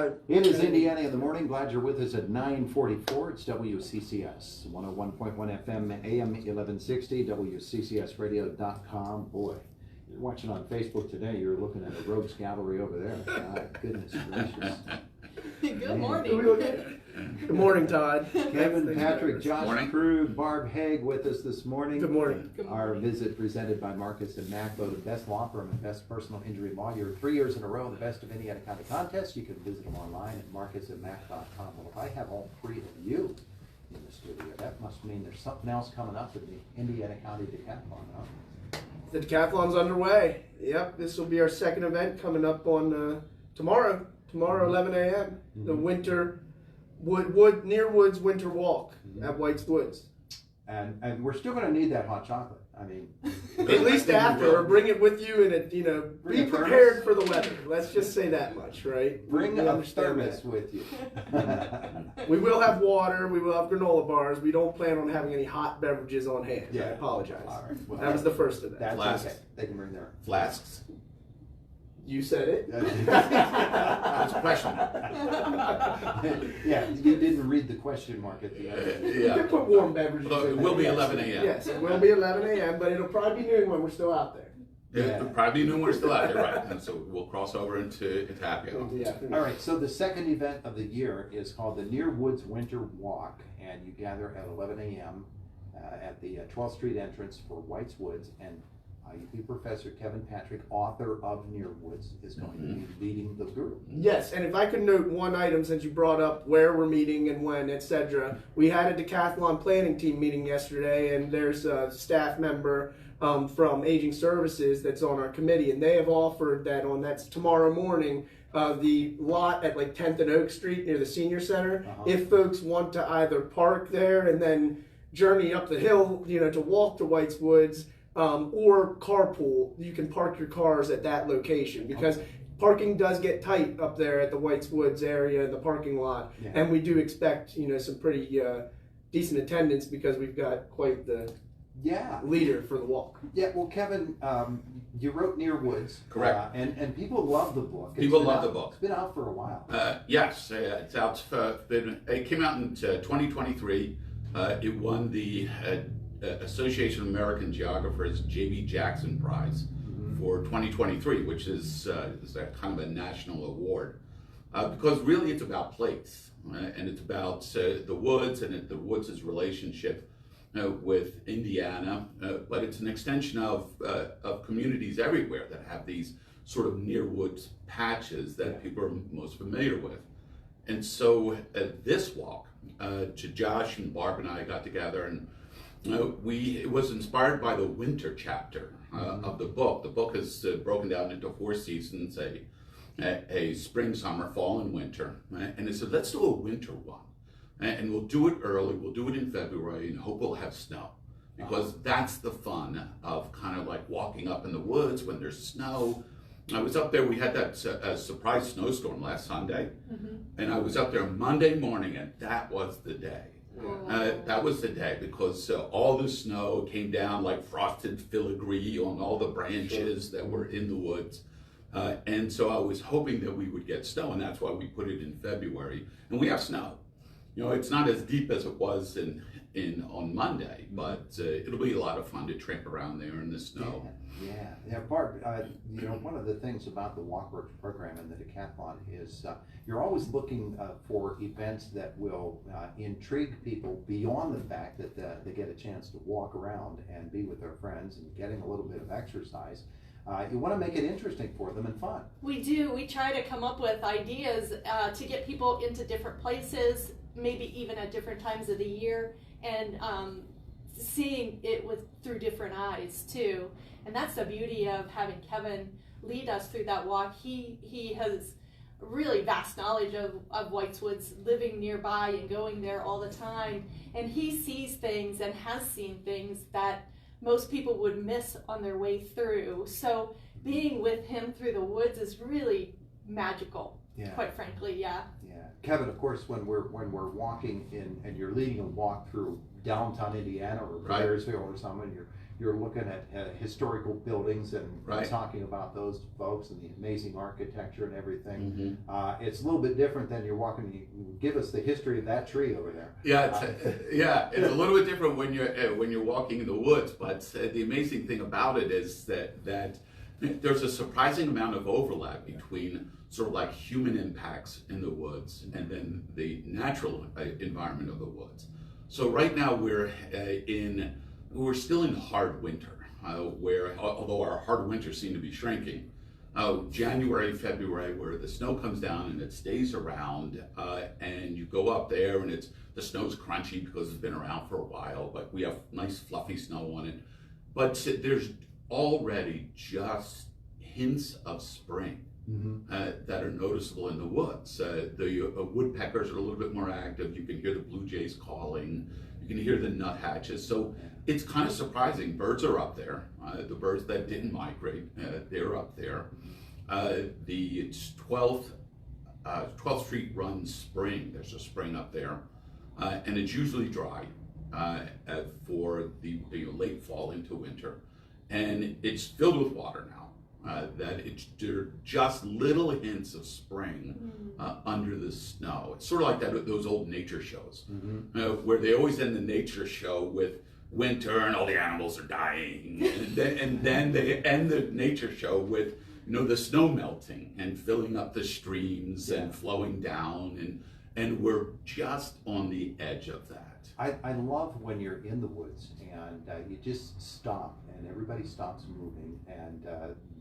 It is Indiana in the morning. Glad you're with us at 9:44. It's WCCS 101.1 FM, AM 1160, WCCSradio.com. Boy, you're watching on Facebook today. You're looking at a rogues gallery over there. My goodness gracious. Good morning. Good morning, Todd. Kevin, Patrick, Josh, Morning. Krug, Barb Hauge with us this morning. Good morning. Our visit presented by Marcus and Mack, the best law firm and best personal injury law. You're 3 years in a row, the best of Indiana County contests. You can visit them online at marcusandmack.com. Well, if I have all three of you in the studio, that must mean there's something else coming up in the Indiana County Decathlon, huh? The decathlon's underway. Yep, this will be our second event coming up on tomorrow, 11 a.m. The winter Near Woods Winter Walk at White's Woods. And we're still going to need that hot chocolate. I mean, At least after, or bring it with you, and be prepared for the weather. Let's just say that much, right? Bring We a understand thermos that. with you. We will have water. We will have granola bars. We don't plan on having any hot beverages on hand. Yeah. I apologize. All right. Well, That was the first of that. That's Flasks. okay. They can bring their Flasks. You said it. That's a question. Yeah, you didn't read the question mark at the end. You can put warm beverages Well, it in will there, be yes. 11 a.m. Yes, it will be 11 a.m., but it'll probably be noon when we're still out there. Yeah, probably noon we're still out there, right? And so we'll cross over into happy hour. Yeah. All right, so the second event of the year is called the Near Woods Winter Walk, and you gather at 11 a.m. At the 12th Street entrance for White's Woods, and IUP Professor Kevin Patrick, author of Near Woods, is going to be leading the group. Yes, and if I could note one item since you brought up where we're meeting and when, etc. We had a decathlon planning team meeting yesterday, and there's a staff member from Aging Services that's on our committee, and they have offered that's tomorrow morning, the lot at like 10th and Oak Street near the Senior Center. If folks want to either park there and then journey up the hill, to walk to White's Woods, or carpool, you can park your cars at that location because parking does get tight up there at the White's Woods area in the parking lot, and we do expect some pretty decent attendance because we've got quite the leader for the walk. Yeah, well, Kevin, you wrote Near Woods. Correct. And people love the book. People love the book. It's been out for a while. Yes, it's out. It came out in 2023. It won the Association of American Geographers J.B. Jackson Prize for 2023, which is a kind of a national award. Because really it's about place, right? And it's about the woods and the woods' relationship with Indiana, but it's an extension of communities everywhere that have these sort of near woods patches that people are most familiar with. And so this walk, Josh and Barb and I got together, and it was inspired by the winter chapter of the book. The book is broken down into 4 seasons: a spring, summer, fall, and winter. Right? And it said, let's do a winter one, and we'll do it early. We'll do it in February, and hope we'll have snow, because that's the fun of kind of like walking up in the woods when there's snow. I was up there. We had that surprise snowstorm last Sunday, and I was up there Monday morning, and that was the day. That was the day because all the snow came down like frosted filigree on all the branches that were in the woods. And so I was hoping that we would get snow, and that's why we put it in February. And we have snow. It's not as deep as it was on Monday, but it'll be a lot of fun to tramp around there in the snow. Yeah. Barb, one of the things about the Walkworks program and the decathlon is you're always looking for events that will intrigue people beyond the fact that they get a chance to walk around and be with their friends and getting a little bit of exercise. You want to make it interesting for them and fun. We do. We try to come up with ideas to get people into different places, maybe even at different times of the year, and seeing it through different eyes too. And that's the beauty of having Kevin lead us through that walk. He has really vast knowledge of White's Woods, living nearby and going there all the time. And he sees things and has seen things that most people would miss on their way through. So being with him through the woods is really magical, quite frankly, Yeah. Kevin, of course, when we're walking in and you're leading a walk through downtown Indiana or Blairsville or something, you're looking at historical buildings and Right. talking about those folks and the amazing architecture and everything. Mm-hmm. It's a little bit different than you're walking. You give us the history of that tree over there. Yeah, it's a little bit different when you're walking in the woods. But the amazing thing about it is that there's a surprising amount of overlap between sort of like human impacts in the woods and then the natural environment of the woods. So right now we're still in hard winter, where although our hard winters seem to be shrinking. January, February, where the snow comes down and it stays around, and you go up there and the snow's crunchy because it's been around for a while, but we have nice fluffy snow on it. But there's already just hints of spring that are noticeable in the woods. The woodpeckers are a little bit more active. You can hear the blue jays calling. You can hear the nuthatches. So it's kind of surprising. Birds are up there. The birds that didn't migrate, they're up there. The 12th Street runs spring. There's a spring up there. And it's usually dry for the late fall into winter. And it's filled with water now. There are just little hints of spring under the snow. It's sort of like those old nature shows, where they always end the nature show with winter and all the animals are dying, and then they end the nature show with the snow melting and filling up the streams and flowing down, and we're just on the edge of that. I love when you're in the woods and you just stop and everybody stops moving and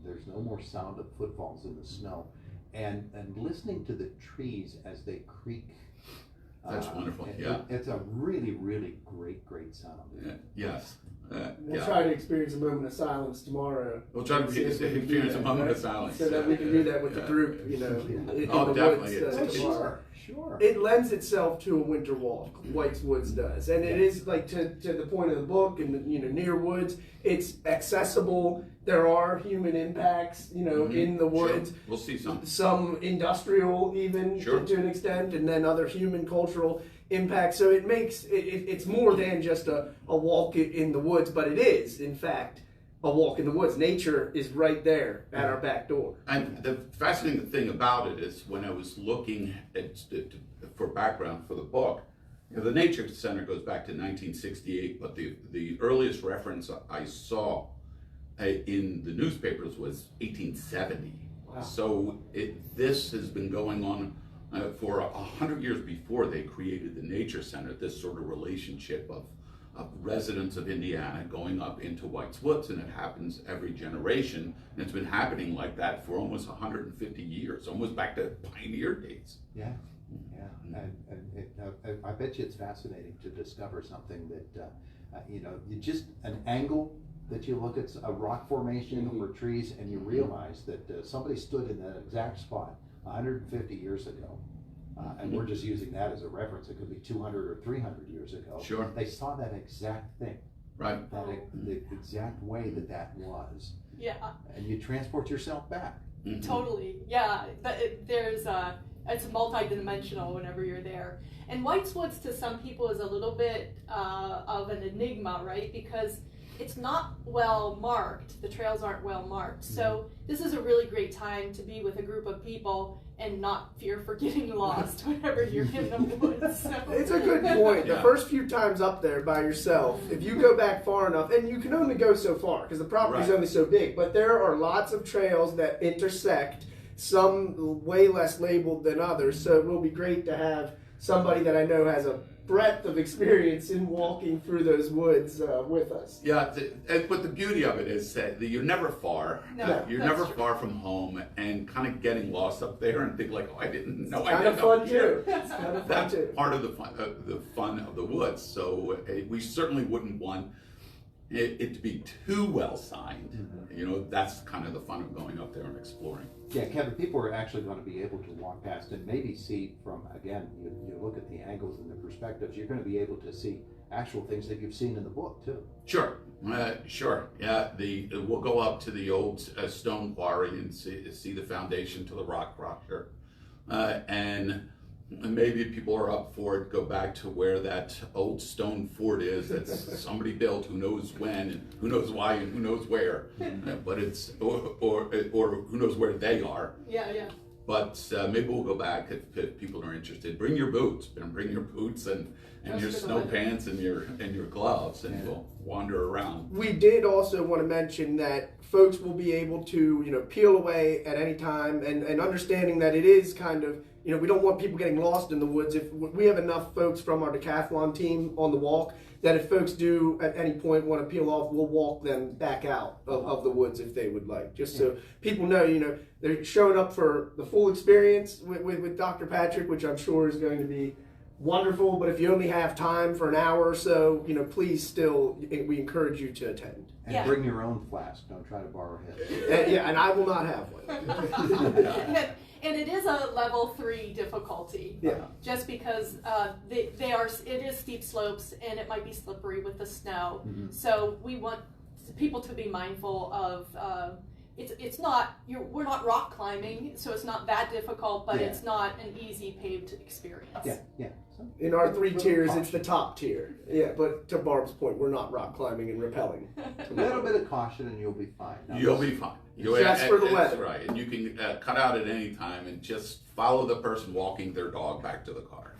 there's no more sound of footfalls in the snow, and listening to the trees as they creak. That's wonderful. It's a really, really great sound. Yes. We'll try to experience a moment of silence tomorrow. We'll try to experience a moment of silence. So that we can do that with the group, in the definitely. woods tomorrow. Sure. It lends itself to a winter walk. White's Woods does, and it is like to the point of the book, and near woods. It's accessible. There are human impacts, in the woods. Sure. We'll see some industrial, even to an extent, and then other human cultural impacts. So it makes it's more than just a walk in the woods, but it is, in fact, a walk in the woods. Nature is right there at our back door. And the fascinating thing about it is when I was looking for background for the book, the Nature Center goes back to 1968, but the earliest reference I saw in the newspapers was 1870. Wow. So this has been going on for 100 years before they created the Nature Center, this sort of relationship of residents of Indiana going up into White's Woods, and it happens every generation, and it's been happening like that for almost 150 years, almost back to pioneer days. Yeah, and I bet you it's fascinating to discover something that you just an angle that you look at a rock formation or trees, and you realize that somebody stood in that exact spot 150 years ago. And we're just using that as a reference. It could be 200 or 300 years ago. Sure. They saw that exact thing. Right. The exact way that was. Yeah. And you transport yourself back. Mm-hmm. Totally. Yeah. It's multi-dimensional whenever you're there. And White's Woods to some people is a little bit of an enigma, right? Because it's not well marked. The trails aren't well marked. So this is a really great time to be with a group of people and not fear for getting lost whenever you're in the woods. So. It's a good point. The first few times up there by yourself, if you go back far enough, and you can only go so far because the property's only so big, but there are lots of trails that intersect, some way less labeled than others, so it will be great to have somebody that I know has a breadth of experience in walking through those woods with us. Yeah, but the beauty of it is that you're never far. No, you're never far from home, and kind of getting lost up there and think like, oh, I didn't know. It's kind of fun too. It's kind of fun That's too. part of the fun of the woods. So we certainly wouldn't want it to be too well signed. That's kind of the fun of going up there and exploring. Yeah, Kevin, people are actually going to be able to walk past and maybe see from, again, you look at the angles and the perspectives, you're going to be able to see actual things that you've seen in the book, too. Sure. Yeah, we'll go up to the old stone quarry and see the foundation to the rock crusher. And and maybe people are up for it, go back to where that old stone fort is that somebody built, who knows when, and who knows why, and who knows where. But it's, or who knows where they are. Yeah, yeah. But maybe we'll go back if people are interested. Bring your boots, and your Just for the snow weather. pants and your gloves, and we'll wander around. We did also want to mention that folks will be able to, peel away at any time, and understanding that it is kind of, we don't want people getting lost in the woods. If we have enough folks from our decathlon team on the walk, that if folks do at any point want to peel off, we'll walk them back out of the woods if they would like. Just so people know, they're showing up for the full experience with Dr. Patrick, which I'm sure is going to be wonderful. But if you only have time for an hour or so, please still, we encourage you to attend. And bring your own flask. Don't try to borrow his. And I will not have one. And it is a level 3 difficulty. Yeah. Just because it is steep slopes and it might be slippery with the snow. Mm-hmm. So we want people to be mindful of. We're not rock climbing, so it's not that difficult, but it's not an easy paved experience. Yeah. So, In our 3 tiers, it's the top tier. Yeah, but to Barb's point, we're not rock climbing and rappelling. a little bit of caution and you'll be fine. Now, You'll be fine. Just for the That's weather. right, and you can cut out at any time and just follow the person walking their dog back to the car.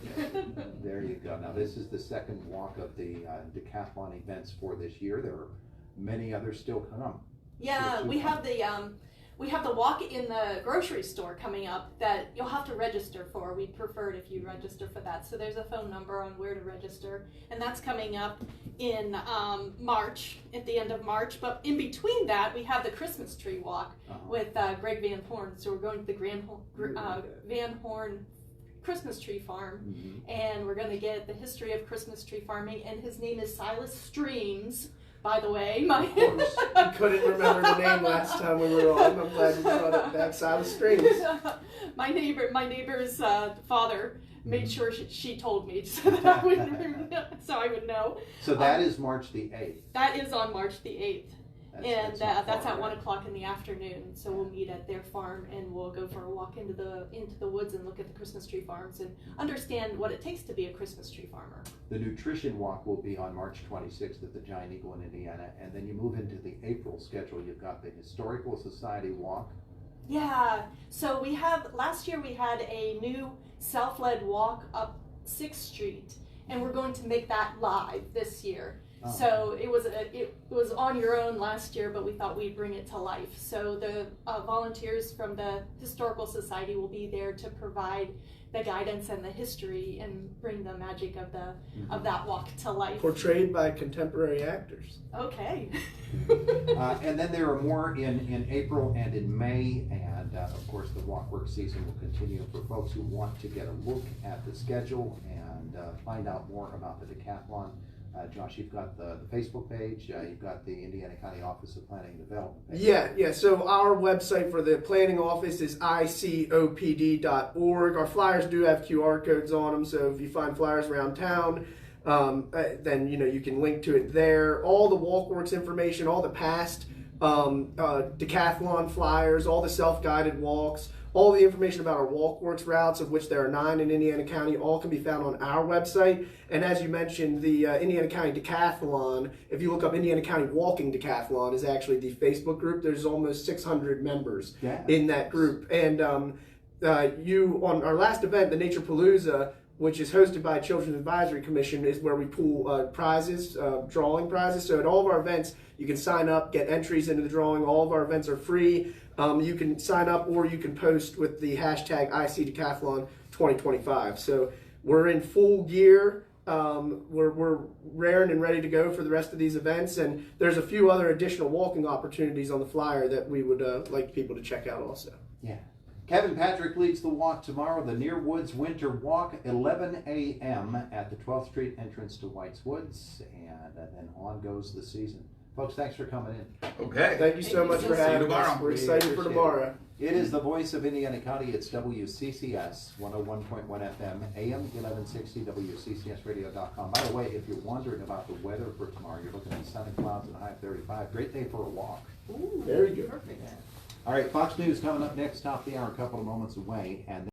There you go. Now this is the second walk of the decathlon events for this year. There are many others still come. Yeah, we have the walk in the grocery store coming up that you'll have to register for. We'd prefer it if you register for that. So there's a phone number on where to register, and that's coming up in March, at the end of March. But in between that, we have the Christmas tree walk with Greg Van Horn. So we're going to the Van Horn Christmas tree farm, and we're going to get the history of Christmas tree farming. And his name is Silas Streams. By the way, Of course, I couldn't remember the name last time we were on. I'm glad you brought it back. Silas Streams. my neighbor's father made sure she told me so that I would know. So that is March the 8th. That is on March the 8th. That's not That's far, at 1 right? o'clock in the afternoon. So we'll meet at their farm and we'll go for a walk into the woods and look at the Christmas tree farms and understand what it takes to be a Christmas tree farmer. The nutrition walk will be on March 26th at the Giant Eagle in Indiana, and then you move into the April schedule. You've got the Historical Society walk. Yeah. So last year we had a new self-led walk up 6th Street, and we're going to make that live this year. Oh. So it was on your own last year, but we thought we'd bring it to life. So the volunteers from the Historical Society will be there to provide the guidance and the history and bring the magic of that walk to life. Portrayed by contemporary actors. Okay. And then there are more in April and in May, and of course the Walkworks season will continue for folks who want to get a look at the schedule and find out more about the decathlon. Josh, you've got the Facebook page, you've got the Indiana County Office of Planning and Development page. Yeah. So our website for the planning office is icopd.org. Our flyers do have QR codes on them, so if you find flyers around town, then you can link to it there. All the Walkworks information, all the past decathlon flyers, all the self-guided walks, all the information about our Walkworks routes, of which there are 9 in Indiana County, all can be found on our website. And as you mentioned, the Indiana County Decathlon, if you look up Indiana County Walking Decathlon, is actually the Facebook group. There's almost 600 members in that group. And on our last event, the Nature Palooza, which is hosted by Children's Advisory Commission, is where we pool prizes, drawing prizes. So at all of our events, you can sign up, get entries into the drawing. All of our events are free. You can sign up or you can post with the hashtag ICDecathlon 2025. So we're in full gear. We're raring and ready to go for the rest of these events. And there's a few other additional walking opportunities on the flyer that we would like people to check out also. Yeah. Kevin Patrick leads the walk tomorrow, the Near Woods Winter Walk, 11 a.m. at the 12th Street entrance to White's Woods, and then on goes the season. Folks, thanks for coming in. Okay. Thank you so much for See you having us. tomorrow. We're excited for tomorrow. It is the voice of Indiana County. It's WCCS 101.1 FM, AM 1160, WCCSradio.com. By the way, if you're wondering about the weather for tomorrow, you're looking at sunny clouds and a high of 35. Great day for a walk. Ooh, Very good. Perfect. All right, Fox News coming up next, top of the hour, a couple of moments away. And